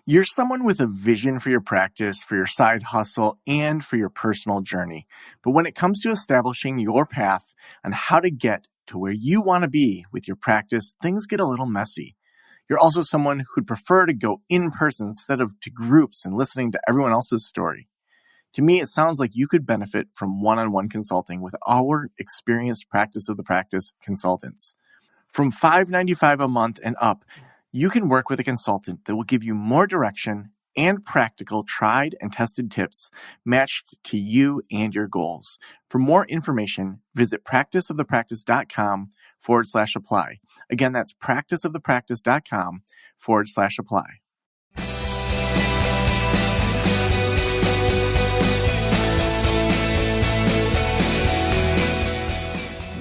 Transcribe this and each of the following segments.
You're someone with a vision for your practice, for your side hustle, and for your personal journey. But when it comes to establishing your path on how to get to where you want to be with your practice, things get a little messy. You're also someone who'd prefer to go in person instead of to groups and listening to everyone else's story. To me, it sounds like you could benefit from one-on-one consulting with our experienced practice of the practice consultants. From $5.95 a month and up, you can work with a consultant that will give you more direction and practical tried and tested tips matched to you and your goals. For more information, visit practiceofthepractice.com/apply. Again, that's practiceofthepractice.com/apply.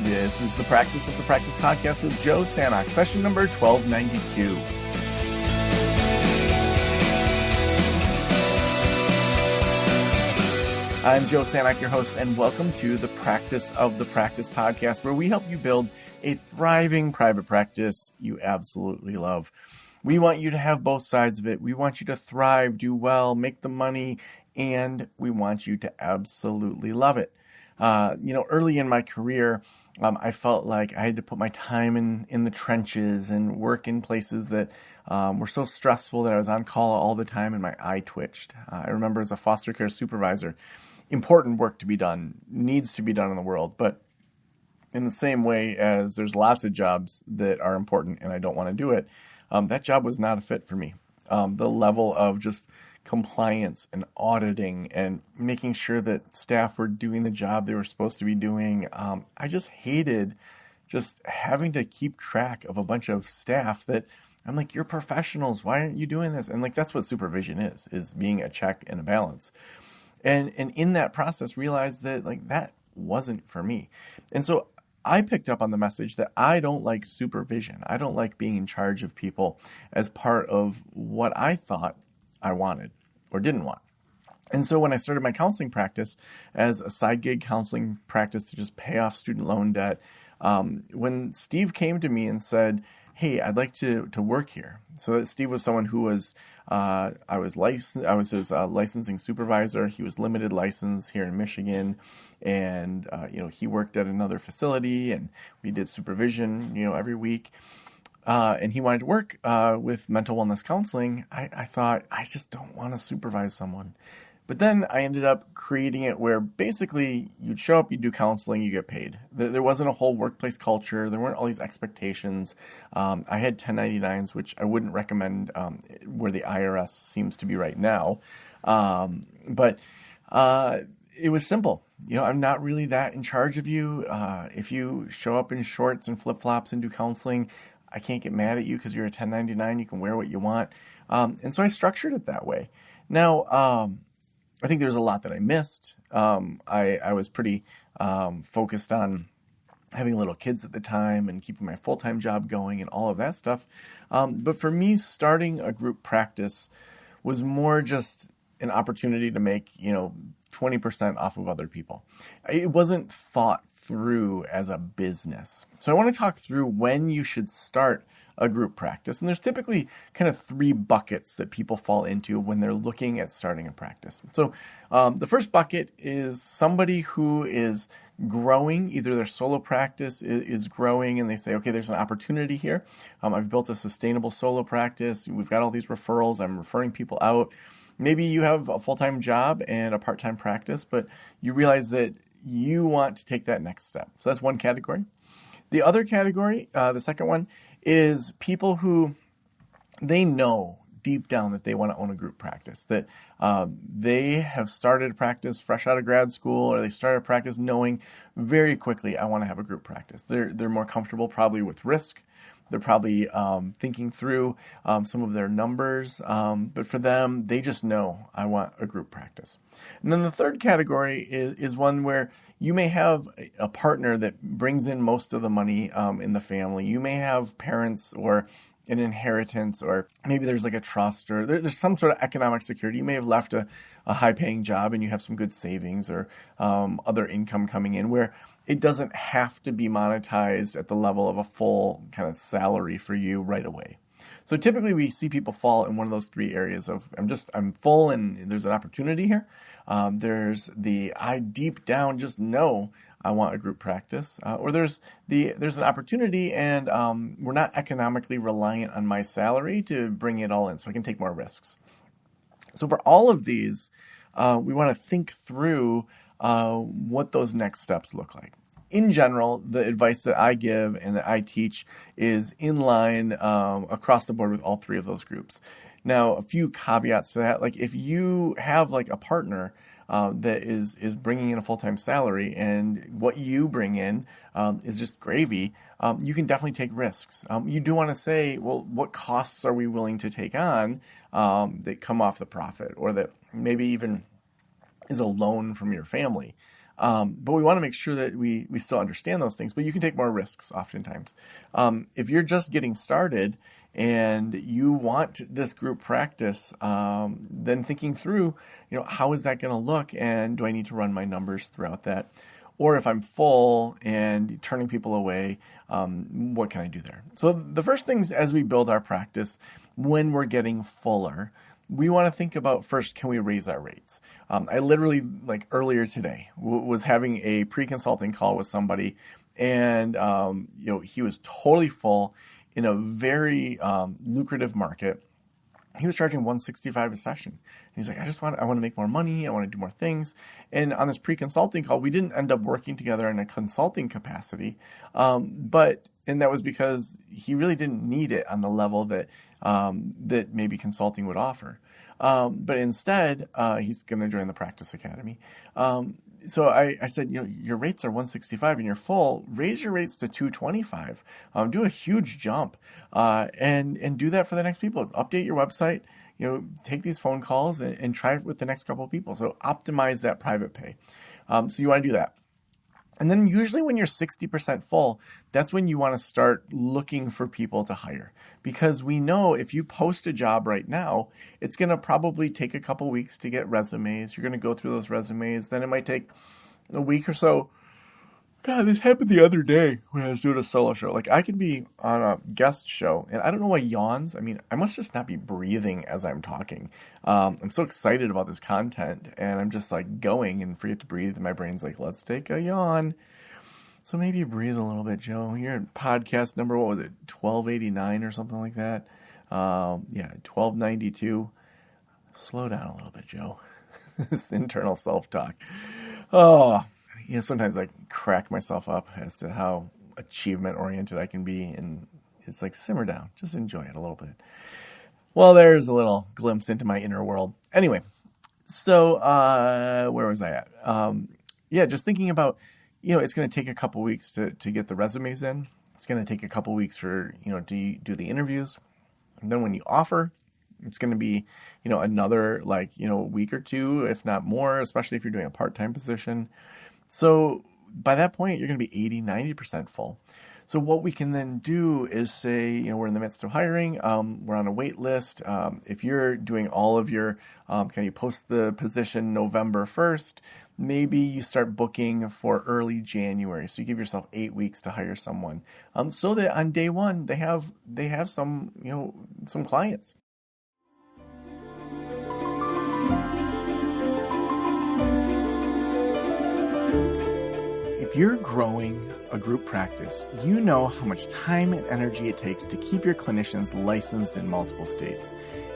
This is the Practice of the Practice podcast with Joe Sanok, session number 1292. I'm Joe Sanok, your host, and welcome to the Practice of the Practice podcast, where we help you build a thriving private practice you absolutely love. We want you to have both sides of it. We want you to thrive, do well, make the money, and we want you to absolutely love it. Early in my career, I felt like I had to put my time in the trenches and work in places that were so stressful that I was on call all the time and my eye twitched. I remember as a foster care supervisor, important work to be done, needs to be done in the world. But in the same way as there's lots of jobs that are important and I don't want to do it, that job was not a fit for me. The level of just compliance and auditing and making sure that staff were doing the job they were supposed to be doing. I just hated just having to keep track of a bunch of staff that I'm like, you're professionals. Why aren't you doing this? And like, that's what supervision is being a check and a balance. And in that process, realized that like that wasn't for me. And so I picked up on the message that I don't like supervision. I don't like being in charge of people as part of what I thought I wanted or didn't want. And so when I started my counseling practice as a side gig counseling practice to just pay off student loan debt, when Steve came to me and said, hey, I'd like to work here. So Steve was someone who was, I was his licensing supervisor. He was limited license here in Michigan. And, he worked at another facility and we did supervision, every week. And he wanted to work with mental wellness counseling. I thought, I just don't want to supervise someone. But then I ended up creating it where basically you'd show up, you do counseling, you get paid. There wasn't a whole workplace culture. There weren't all these expectations. I had 1099s, which I wouldn't recommend where the IRS seems to be right now. But it was simple. I'm not really that in charge of you. If you show up in shorts and flip-flops and do counseling, I can't get mad at you because you're a 1099. You can wear what you want. And so I structured it that way. Now, I think there's a lot that I missed. I was pretty focused on having little kids at the time and keeping my full-time job going and all of that stuff. But for me, starting a group practice was more just an opportunity to make, 20% off of other people. It wasn't thought through as a business. So I want to talk through when you should start a group practice. And there's typically kind of three buckets that people fall into when they're looking at starting a practice. So the first bucket is somebody who is growing, either their solo practice is growing and they say, okay, there's an opportunity here. I've built a sustainable solo practice. We've got all these referrals. I'm referring people out. Maybe you have a full-time job and a part-time practice, but you realize that you want to take that next step. So that's one category. The other category, the second one, is people who they know deep down that they want to own a group practice, that they have started a practice fresh out of grad school, or they started a practice knowing very quickly, I want to have a group practice. They're more comfortable probably with risk. They're probably thinking through some of their numbers, but for them, they just know, I want a group practice. And then the third category is one where you may have a partner that brings in most of the money in the family. You may have parents or an inheritance, or maybe there's like a trust, or there's some sort of economic security. You may have left a high-paying job and you have some good savings or other income coming in where it doesn't have to be monetized at the level of a full kind of salary for you right away. So typically we see people fall in one of those three areas of I'm full and there's an opportunity here. There's I deep down just know I want a group practice, or there's an opportunity and we're not economically reliant on my salary to bring it all in, so I can take more risks. So for all of these, we want to think through what those next steps look like. In general, the advice that I give and that I teach is in line across the board with all three of those groups. Now, a few caveats to that, like if you have like a partner that is bringing in a full-time salary and what you bring in is just gravy, you can definitely take risks. You do want to say, well, what costs are we willing to take on that come off the profit, or that maybe even is a loan from your family. But we want to make sure that we still understand those things, but you can take more risks oftentimes. If you're just getting started and you want this group practice, then thinking through, how is that going to look, and do I need to run my numbers throughout that? Or if I'm full and turning people away, what can I do there? So the first things as we build our practice, when we're getting fuller, we want to think about first, can we raise our rates? I literally, like earlier today, was having a pre-consulting call with somebody, and he was totally full in a very lucrative market. He was charging $165 a session. And he's like, I want to make more money. I want to do more things. And on this pre-consulting call, we didn't end up working together in a consulting capacity. And that was because he really didn't need it on the level that maybe consulting would offer. But instead, he's going to join the Practice Academy. So I said, your rates are $165 and you're full. Raise your rates to $225. Do a huge jump, and do that for the next people. Update your website. Take these phone calls and try it with the next couple of people. So optimize that private pay. So you want to do that. And then usually when you're 60% full, that's when you want to start looking for people to hire. Because we know if you post a job right now, it's going to probably take a couple weeks to get resumes. You're going to go through those resumes. Then it might take a week or so. God, this happened the other day when I was doing a solo show. Like, I could be on a guest show, and I don't know why yawns. I mean, I must just not be breathing as I'm talking. I'm so excited about this content, and I'm just like going and forget to breathe. And my brain's like, let's take a yawn. So maybe breathe a little bit, Joe. You're at podcast number, what was it, 1289 or something like that? 1292. Slow down a little bit, Joe. This internal self-talk. Oh, sometimes I crack myself up as to how achievement-oriented I can be, and it's like, simmer down. Just enjoy it a little bit. Well, there's a little glimpse into my inner world. Anyway, so where was I at? Just thinking about, it's going to take a couple weeks to get the resumes in. It's going to take a couple weeks for, to do the interviews. And then when you offer, it's going to be, another week or two, if not more, especially if you're doing a part-time position. So by that point, you're going to be 80, 90% full. So what we can then do is say, we're in the midst of hiring. We're on a wait list. If you're doing all of your, you post the position November 1st, maybe you start booking for early January. So you give yourself 8 weeks to hire someone, so that on day one, they have some, some clients. If you're growing a group practice, you know how much time and energy it takes to keep your clinicians licensed in multiple states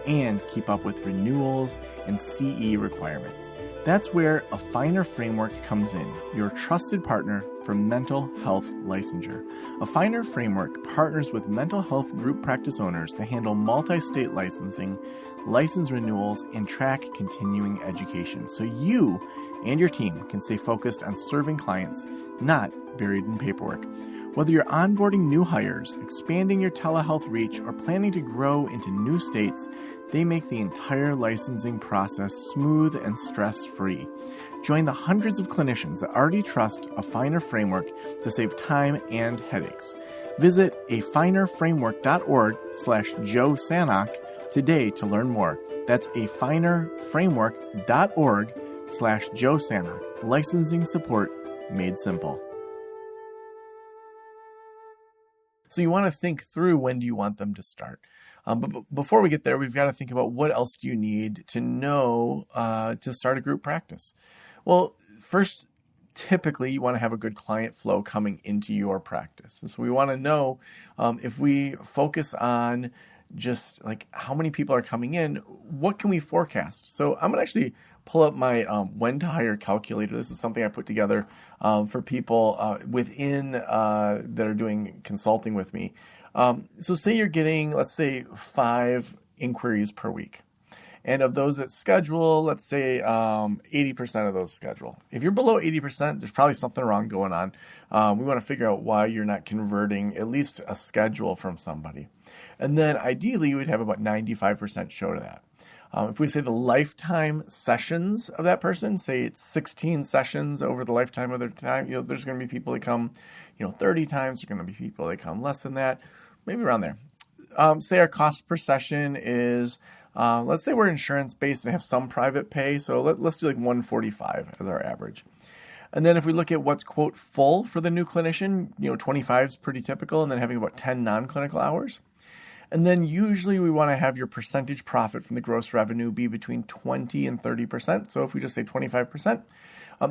and keep up with renewals and CE requirements. That's where A Finer Framework comes in, your trusted partner for mental health licensure. A Finer Framework partners with mental health group practice owners to handle multi-state licensing, license renewals, and track continuing education, so you and your team can stay focused on serving clients, not buried in paperwork. Whether you're onboarding new hires, expanding your telehealth reach, or planning to grow into new states, they make the entire licensing process smooth and stress-free. Join the hundreds of clinicians that already trust A Finer Framework to save time and headaches. Visit afinerframework.org/Joe Sanok today to learn more. That's afinerframework.org/Joe Sanok. Licensing support made simple. So you want to think through, when do you want them to start? But before we get there, we've got to think about what else do you need to know to start a group practice. Well, first, typically you want to have a good client flow coming into your practice. And so we want to know if we focus on just like how many people are coming in, what can we forecast? So I'm going to actually pull up my when to hire calculator. This is something I put together for people within that are doing consulting with me. So say you're getting, let's say, 5 inquiries per week. And of those that schedule, let's say 80% of those schedule. If you're below 80%, there's probably something wrong going on. We want to figure out why you're not converting at least a schedule from somebody. And then ideally, you would have about 95% show to that. If we say the lifetime sessions of that person, say it's 16 sessions over the lifetime of their time, there's going to be people that come, 30 times. There's going to be people that come less than that, maybe around there. Say our cost per session is, let's say we're insurance-based and have some private pay. So let's do like $145 as our average. And then if we look at what's, quote, full for the new clinician, 25 is pretty typical, and then having about 10 non-clinical hours. And then usually we want to have your percentage profit from the gross revenue be between 20 and 30%. So if we just say 25%,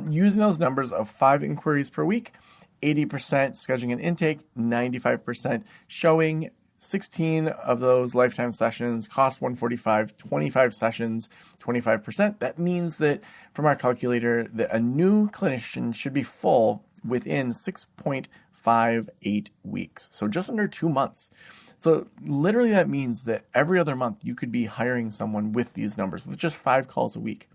using those numbers of 5 inquiries per week, 80% scheduling and intake, 95% showing, 16 of those lifetime sessions cost $145, 25 sessions, 25%. That means that from our calculator that a new clinician should be full within 6.58 weeks. So just under 2 months. So literally that means that every other month you could be hiring someone with these numbers, with just 5 calls a week.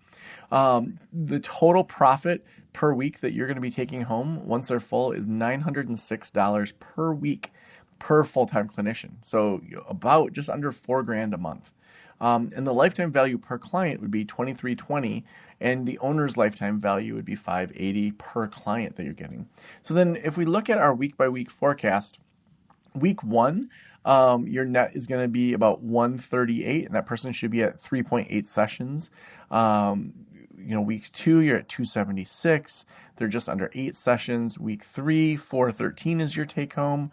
The total profit per week that you're going to be taking home once they're full is $906 per week per full-time clinician. So about just under $4,000 a month. And the lifetime value per client would be $2,320, and the owner's lifetime value would be $580 per client that you're getting. So then if we look at our week-by-week forecast, week 1, your net is going to be about 138, and that person should be at 3.8 sessions. Week 2, you're at 276. They're just under 8 sessions. Week 3, 413 is your take home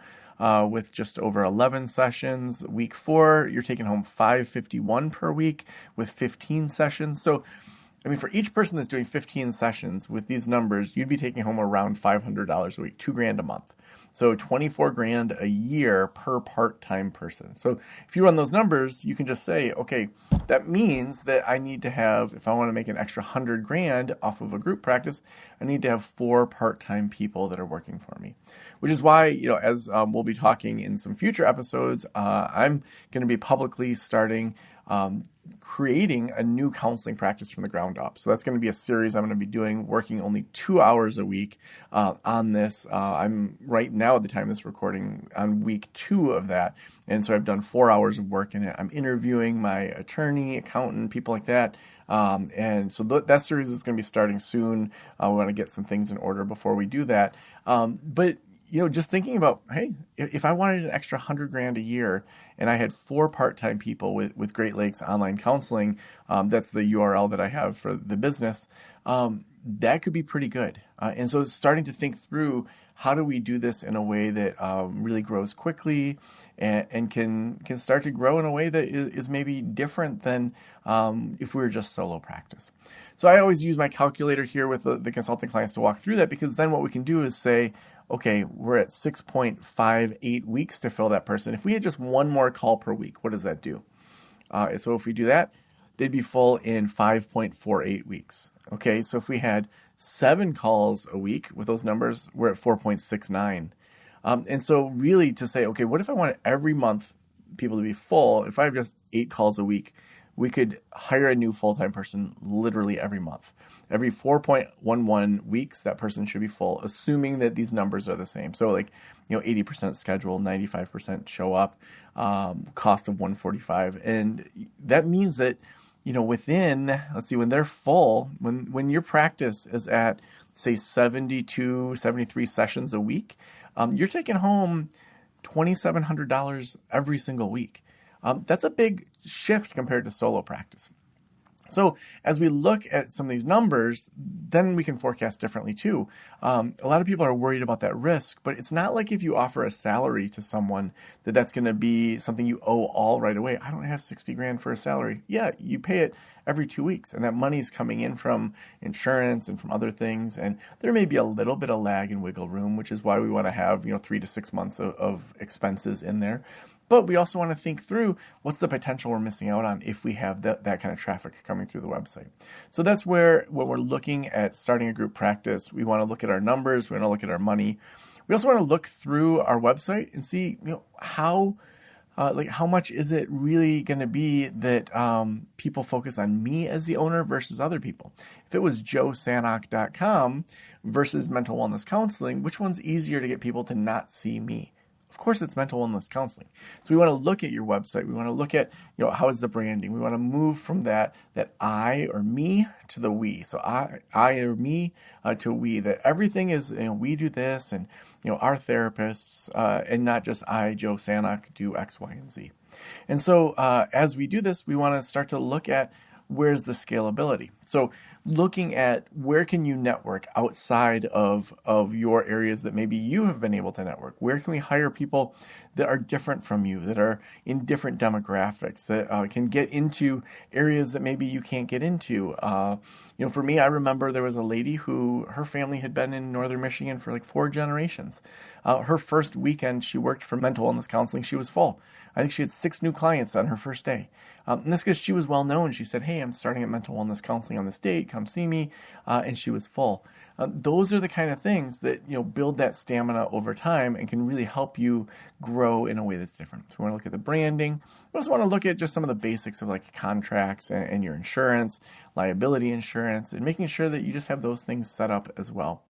with just over 11 sessions. Week 4, you're taking home 551 per week with 15 sessions. So, for each person that's doing 15 sessions with these numbers, you'd be taking home around $500 a week, $2,000 a month. So $24,000 a year per part-time person. So if you run those numbers, you can just say, okay, that means that I need to have, if I want to make an extra $100,000 off of a group practice, I need to have 4 part-time people that are working for me. Which is why, as we'll be talking in some future episodes, I'm going to be publicly starting creating a new counseling practice from the ground up. So that's going to be a series I'm going to be doing, working only 2 hours a week on this. I'm right now at the time of this recording on week 2 of that. And so I've done 4 hours of work in it. I'm interviewing my attorney, accountant, people like that. And so that series is going to be starting soon. We want to get some things in order before we do that. But just thinking about, hey, if I wanted an extra $100,000 a year and I had 4 part-time people with Great Lakes Online Counseling, that's the URL that I have for the business, that could be pretty good. And so starting to think through, how do we do this in a way that really grows quickly and can start to grow in a way that is maybe different than if we were just solo practice. So I always use my calculator here with the consulting clients to walk through that, because then what we can do is say, okay, we're at 6.58 weeks to fill that person. If we had just 1 more call per week, what does that do? So if we do that, they'd be full in 5.48 weeks. Okay, so if we had 7 calls a week with those numbers, we're at 4.69. And so really to say, okay, what if I wanted every month people to be full? If I have just 8 calls a week, we could hire a new full-time person literally every month. Every 4.11 weeks, that person should be full, assuming that these numbers are the same. So 80% schedule, 95% show up, cost of $145. And that means that, within, when they're full, when your practice is at, say, 72, 73 sessions a week, you're taking home $2,700 every single week. That's a big shift compared to solo practice. So as we look at some of these numbers, then we can forecast differently too. A lot of people are worried about that risk, but it's not like if you offer a salary to someone that's going to be something you owe all right away. I don't have 60 grand for a salary. Yeah, you pay it every 2 weeks, and that money's coming in from insurance and from other things. And there may be a little bit of lag and wiggle room, which is why we want to have 3 to 6 months of expenses in there. But we also want to think through what's the potential we're missing out on if we have that kind of traffic coming through the website. So that's where when we're looking at starting a group practice, we want to look at our numbers, we want to look at our money. We also want to look through our website and see how much is it really going to be that people focus on me as the owner versus other people. If it was joesanok.com versus mental wellness counseling, which one's easier to get people to not see me? Of course, it's mental wellness counseling. So we want to look at your website. We want to look at, how is the branding? We want to move from that I or me to the we. So I or me to we, that everything is, we do this and, our therapists, and not just I, Joe Sanok, do X, Y, and Z. And so as we do this, we want to start to look at where's the scalability. So looking at where can you network outside of your areas that maybe you have been able to network. Where can we hire people that are different from you, that are in different demographics, that can get into areas that maybe you can't get into. For me, I remember there was a lady who her family had been in Northern Michigan for like 4 generations. Her first weekend she worked for mental wellness counseling, she was full. I think she had 6 new clients on her first day. And that's because she was well known. She said, hey, I'm starting at mental wellness counseling on this date. Come see me. And she was full. Those are the kind of things that build that stamina over time and can really help you grow in a way that's different. So we want to look at the branding. We also want to look at just some of the basics of like contracts and your insurance, liability insurance, and making sure that you just have those things set up as well.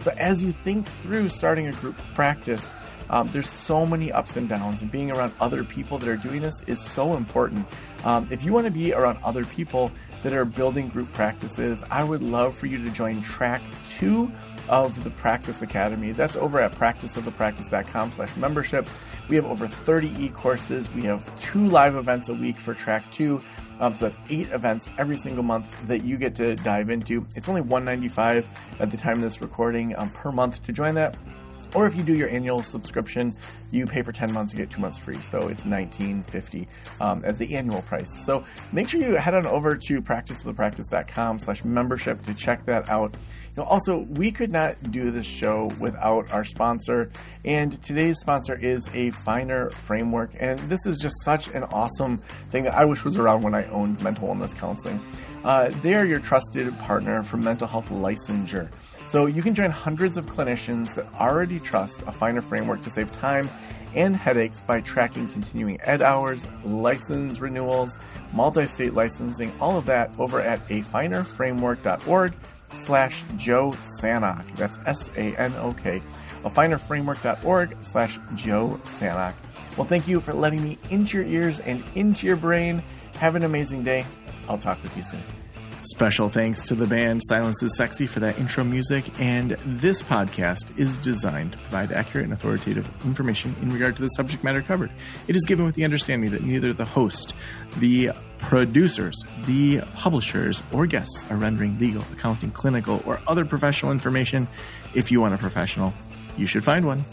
So as you think through starting a group practice, there's so many ups and downs, and being around other people that are doing this is so important. If you want to be around other people that are building group practices, I would love for you to join track 2 of the Practice Academy. That's over at practiceofthepractice.com/membership. We have over 30 e-courses. We have 2 live events a week for track 2. So that's 8 events every single month that you get to dive into. It's only $195 at the time of this recording per month to join that. Or if you do your annual subscription, you pay for 10 months to get 2 months free. So it's $19.50 as the annual price. So make sure you head on over to practiceofthepractice.com/membership to check that out. Also, we could not do this show without our sponsor. And today's sponsor is a Finer Framework. And this is just such an awesome thing that I wish was around when I owned mental wellness counseling. They are your trusted partner for mental health licensure. So you can join hundreds of clinicians that already trust a Finer Framework to save time and headaches by tracking continuing ed hours, license renewals, multi-state licensing, all of that over at afinerframework.org/Joe Sanok. That's SANOK. afinerframework.org/Joe Sanok. Well, thank you for letting me into your ears and into your brain. Have an amazing day. I'll talk with you soon. Special thanks to the band Silence is Sexy for that intro music, and this podcast is designed to provide accurate and authoritative information in regard to the subject matter covered. It is given with the understanding that neither the host, the producers, the publishers, or guests are rendering legal, accounting, clinical, or other professional information. If you want a professional, you should find one.